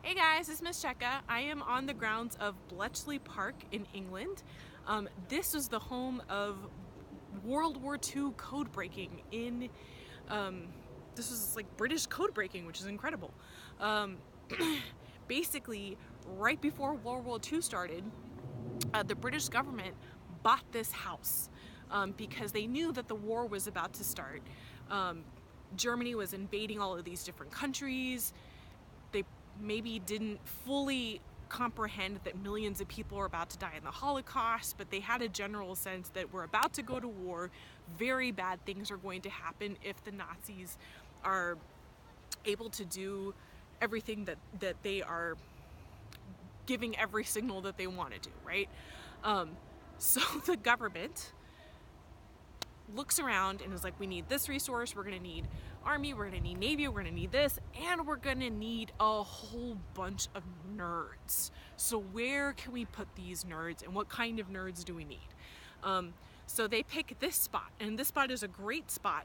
Hey guys, it's Ms.Checka. I am on the grounds of Bletchley Park in England. This was the home of World War II code breaking in, this was like British code breaking, which is incredible. Um, Basically, right before World War II started, the British government bought this house because they knew that the war was about to start. Germany was invading all of these different countries. They maybe didn't fully comprehend that millions of people are about to die in the Holocaust, but they had a general sense that we're about to go to war. Very bad things are going to happen if the Nazis are able to do everything that they are giving every signal that they want to do, right? So the government looks around and is like, we need this resource, we're going to need army, we're going to need navy, we're going to need this, and we're going to need a whole bunch of nerds. So where can we put these nerds, and what kind of nerds do we need? So they pick this spot, and this spot is a great spot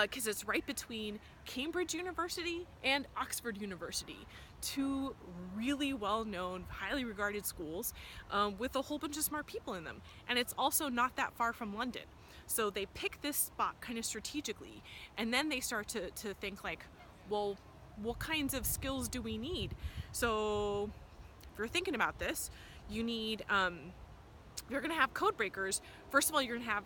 because it's right between Cambridge University and Oxford University, two really well-known, highly regarded schools with a whole bunch of smart people in them. And it's also not that far from London. So they pick this spot kind of strategically, and then they start to think like, well, what kinds of skills do we need? So if you're thinking about this, you need, you're gonna have code breakers. First of all, you're gonna have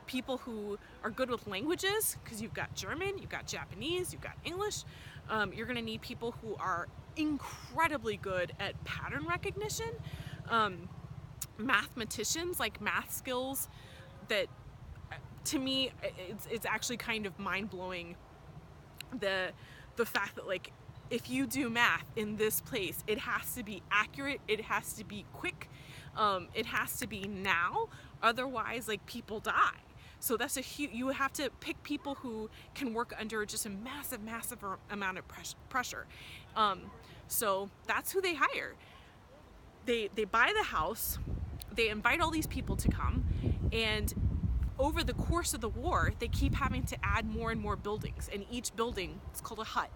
people who are good with languages, because you've got German, you've got Japanese, you've got English. You're gonna need people who are incredibly good at pattern recognition, mathematicians, like math skills that, to me, it's actually kind of mind-blowing, the fact that, like, if you do math in this place, it has to be accurate, it has to be quick, it has to be now, otherwise, like, people die. So that's you have to pick people who can work under just a massive amount of pressure. So that's who they hire. They buy the house, they invite all these people to come, and over the course of the war, they keep having to add more and more buildings, and each building, it's called a hut,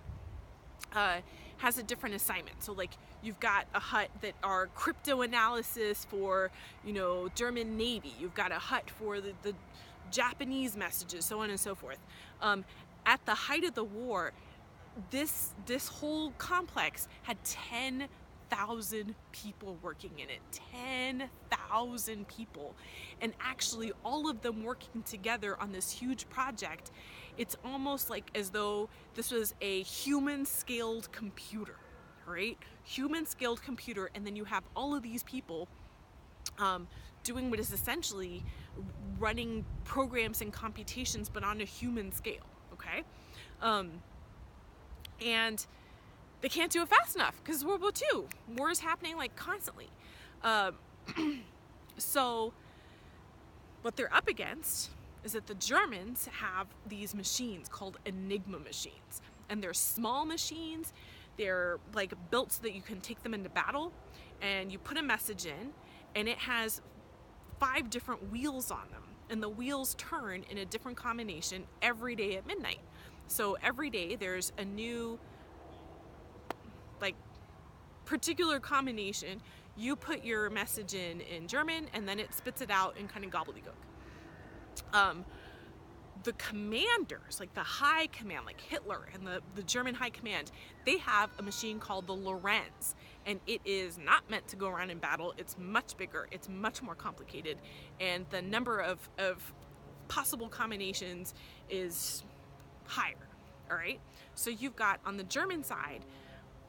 has a different assignment. So like, you've got a hut that are crypto analysis for, German Navy. You've got a hut for the Japanese messages, so on and so forth. At the height of the war, this whole complex had 10,000 people working in it. 10,000 people. And actually all of them working together on this huge project. It's almost like as though this was a human-scaled computer, right? Human-scaled computer, and then you have all of these people doing what is essentially running programs and computations, but on a human scale, okay? And they can't do it fast enough because World War II. War is happening like constantly. So what they're up against is that the Germans have these machines called Enigma machines. And they're small machines. They're like built so that you can take them into battle, and you put a message in, and it has 5 different wheels on them. And the wheels turn in a different combination every day at midnight. So every day there's a new, like, particular combination. You put your message in German, and then it spits it out in kind of gobbledygook. The commanders, like the high command, like Hitler and the German high command, they have a machine called the Lorenz, and it is not meant to go around in battle. It's much bigger, it's much more complicated, and the number of possible combinations is higher, all right? So you've got, on the German side,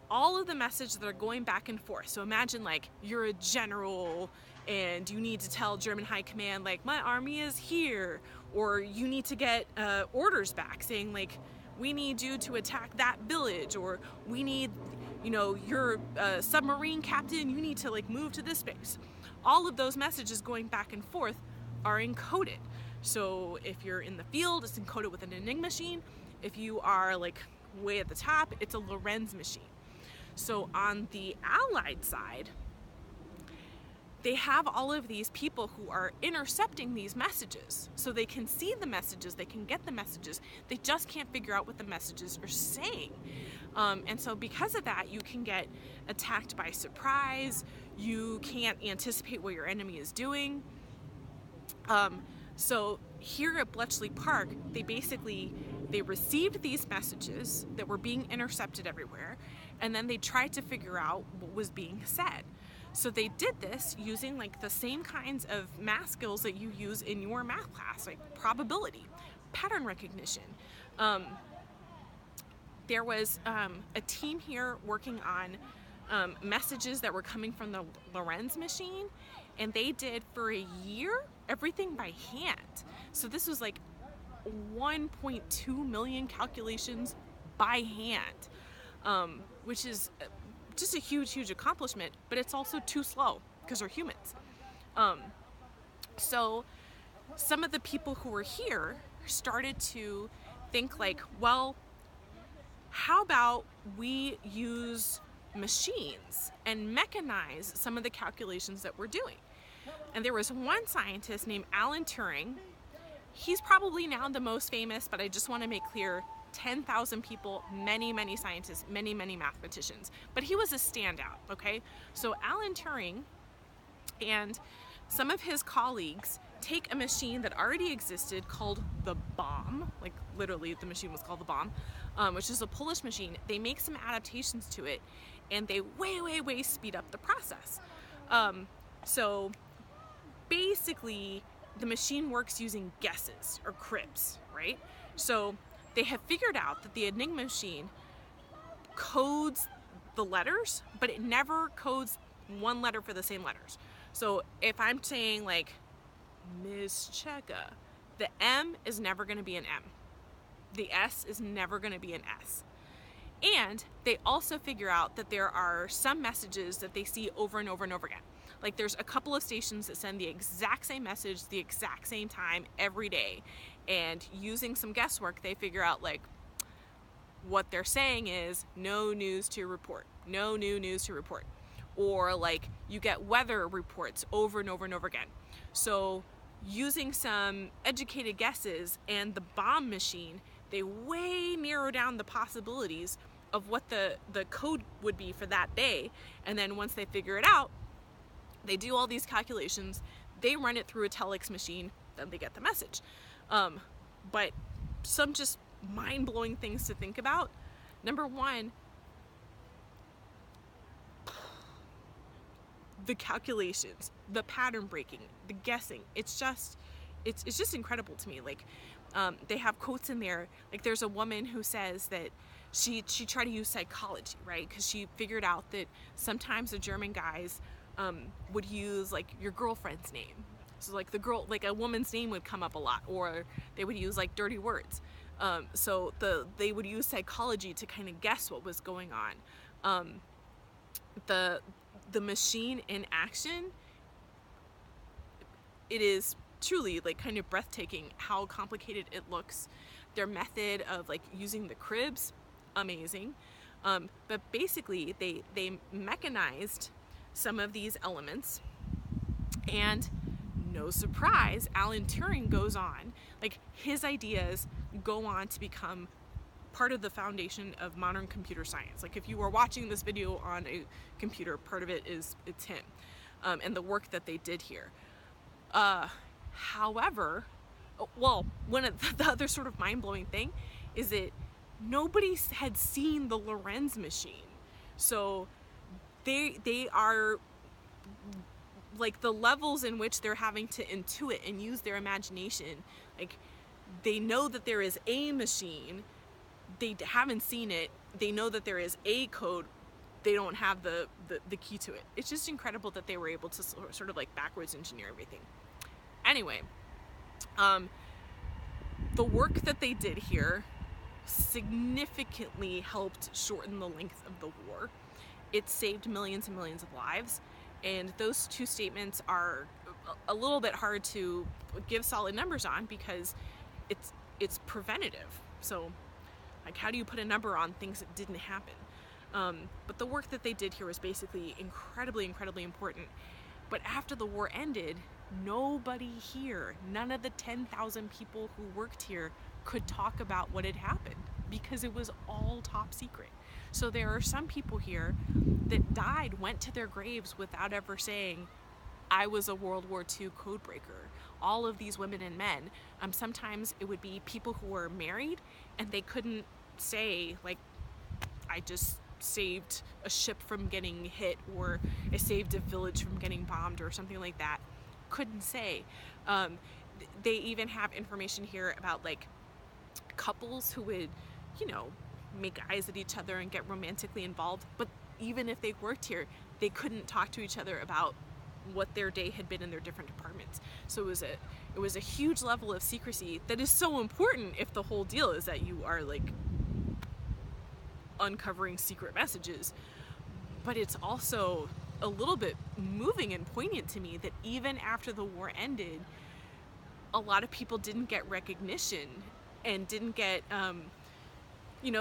all of the messages that are going back and forth. So imagine like you're a general and you need to tell German high command, like, my army is here, or you need to get orders back saying like, we need you to attack that village, or we need, you're a submarine captain, you need to like move to this base. All of those messages going back and forth are encoded. So if you're in the field, it's encoded with an Enigma machine. If you are like way at the top, it's a Lorenz machine. So on the Allied side, they have all of these people who are intercepting these messages. So they can see the messages, they can get the messages, they just can't figure out what the messages are saying. And so because of that, you can get attacked by surprise, you can't anticipate what your enemy is doing. So here at Bletchley Park, they received these messages that were being intercepted everywhere, and then they tried to figure out what was being said. So they did this using like the same kinds of math skills that you use in your math class, like probability, pattern recognition. There was a team here working on messages that were coming from the Lorenz machine, and they did for a year everything by hand. So this was like 1.2 million calculations by hand, which is just a huge accomplishment, but it's also too slow because they're humans. So some of the people who were here started to think like, well, how about we use machines and mechanize some of the calculations that we're doing? And there was one scientist named Alan Turing. He's probably now the most famous, but I just want to make clear, 10,000 people, many scientists, many mathematicians, but he was a standout, okay? So Alan Turing and some of his colleagues take a machine that already existed called the bomb, like literally the machine was called the bomb, which is a Polish machine. They make some adaptations to it, and they way speed up the process. So basically, the machine works using guesses or cribs, right? So they have figured out that the Enigma machine codes the letters, but it never codes one letter for the same letters. So if I'm saying like Ms.Checka, the M is never going to be an M. The S is never going to be an S. And they also figure out that there are some messages that they see over and over again. Like there's a couple of stations that send the exact same message, the exact same time every day. And using some guesswork, they figure out like what they're saying is no news to report, no new news to report. Or like you get weather reports over and over again. So using some educated guesses and the bomb machine, they way narrow down the possibilities of what the code would be for that day. And then once they figure it out, they do all these calculations, they run it through a telex machine, then they get the message. But some just mind-blowing things to think about. Number one, the calculations, the pattern breaking, the guessing, it's just incredible to me. Like they have quotes in there, like there's a woman who says that she tried to use psychology, right? Because she figured out that sometimes the German guys would use like your girlfriend's name. So like like a woman's name would come up a lot, or they would use like dirty words. So they would use psychology to kind of guess what was going on. The machine in action, it is truly like kind of breathtaking how complicated it looks. Their method of like using the cribs, amazing. But basically they mechanized some of these elements, and no surprise, Alan Turing goes on, like his ideas go on to become part of the foundation of modern computer science. Like if you were watching this video on a computer, part of it's him, and the work that they did here. However, well, one of the other sort of mind-blowing thing is that nobody had seen the Lorenz machine. So they are like the levels in which they're having to intuit and use their imagination. Like they know that there is a machine, they haven't seen it, they know that there is a code, they don't have the key to it. It's just incredible that they were able to sort of like backwards engineer everything. Anyway, the work that they did here significantly helped shorten the length of the war. It saved millions and millions of lives, and those two statements are a little bit hard to give solid numbers on because it's preventative. So like how do you put a number on things that didn't happen? But the work that they did here was basically incredibly important. But after the war ended, nobody here, none of the 10,000 people who worked here could talk about what had happened because it was all top secret. So there are some people here that died, went to their graves without ever saying, I was a World War II codebreaker. All of these women and men, sometimes it would be people who were married and they couldn't say, like, I just saved a ship from getting hit, or I saved a village from getting bombed, or something like that. Couldn't say. They even have information here about, like, couples who would, make eyes at each other and get romantically involved, but even if they worked here, they couldn't talk to each other about what their day had been in their different departments. So it was a huge level of secrecy that is so important if the whole deal is that you are, like, uncovering secret messages. But it's also a little bit moving and poignant to me that even after the war ended, a lot of people didn't get recognition and didn't get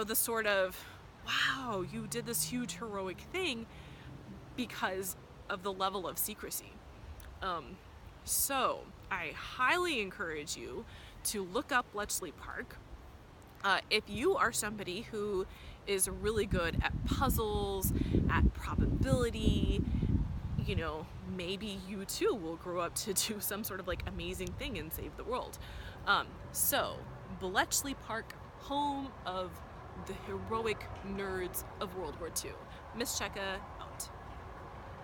the sort of, wow, you did this huge heroic thing, because of the level of secrecy. So I highly encourage you to look up Bletchley Park. If you are somebody who is really good at puzzles, at probability, maybe you too will grow up to do some sort of, like, amazing thing and save the world. So Bletchley Park, home of the heroic nerds of World War II. Ms.Checka,